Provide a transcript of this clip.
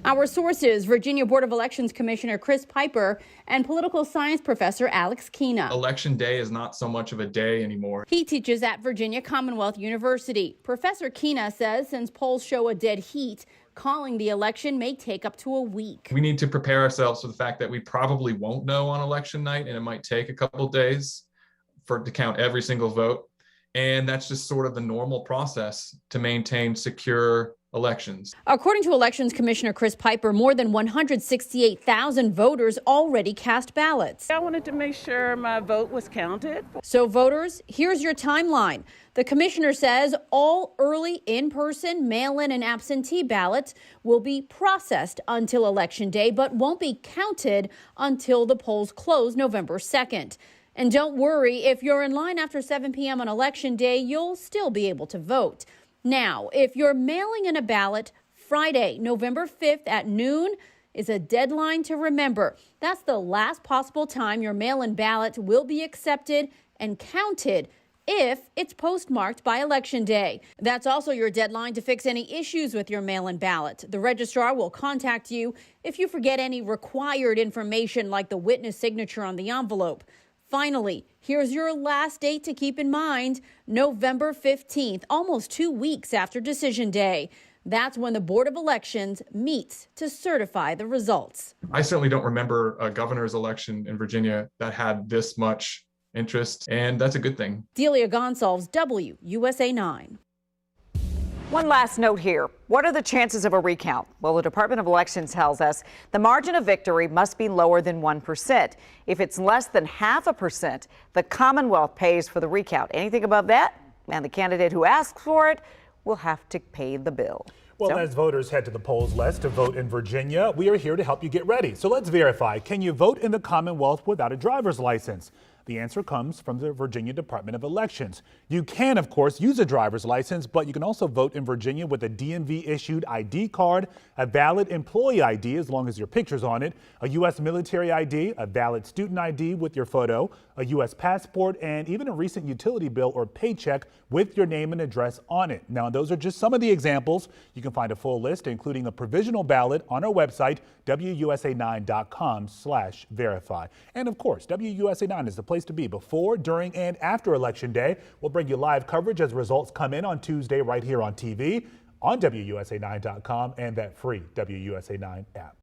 Our sources, Virginia Board of Elections Commissioner Chris Piper and political science professor Alex Kina. Election day is not so much of a day anymore. He teaches at Virginia Commonwealth University. Professor Kina says since polls show a dead heat, calling the election may take up to a week. We need to prepare ourselves for the fact that we probably won't know on election night, and it might take a couple of days to count every single vote. And that's just sort of the normal process to maintain secure elections. According to Elections Commissioner Chris Piper, more than 168,000 voters already cast ballots. I wanted to make sure my vote was counted. So voters, here's your timeline. The commissioner says all early in-person, mail-in, and absentee ballots will be processed until Election Day, but won't be counted until the polls close November 2nd. And don't worry, if you're in line after 7 p.m. on Election Day, you'll still be able to vote. Now, if you're mailing in a ballot, Friday, November 5th at noon is a deadline to remember. That's the last possible time your mail-in ballot will be accepted and counted if it's postmarked by Election Day. That's also your deadline to fix any issues with your mail-in ballot. The registrar will contact you if you forget any required information like the witness signature on the envelope. Finally, here's your last date to keep in mind, November 15th, almost 2 weeks after Decision Day. That's when the Board of Elections meets to certify the results. I certainly don't remember a governor's election in Virginia that had this much interest, and that's a good thing. Delia Gonsalves, WUSA 9. One last note here. What are the chances of a recount? Well, the Department of Elections tells us the margin of victory must be lower than 1%. If it's less than 0.5%, the Commonwealth pays for the recount. Anything above that, and the candidate who asks for it will have to pay the bill. Well, as voters head to the polls less to vote in Virginia, we are here to help you get ready. So let's verify. Can you vote in the Commonwealth without a driver's license? The answer comes from the Virginia Department of Elections. You can, of course, use a driver's license, but you can also vote in Virginia with a DMV-issued ID card, a valid employee ID as long as your picture's on it, a U.S. military ID, a valid student ID with your photo, a U.S. passport, and even a recent utility bill or paycheck with your name and address on it. Now, those are just some of the examples. You can find a full list, including a provisional ballot, on our website, WUSA9.com/verify. And of course, WUSA9 is the place to be before, during, and after Election Day. We'll bring you live coverage as results come in on Tuesday right here on TV, on WUSA9.com, and that free WUSA9 app.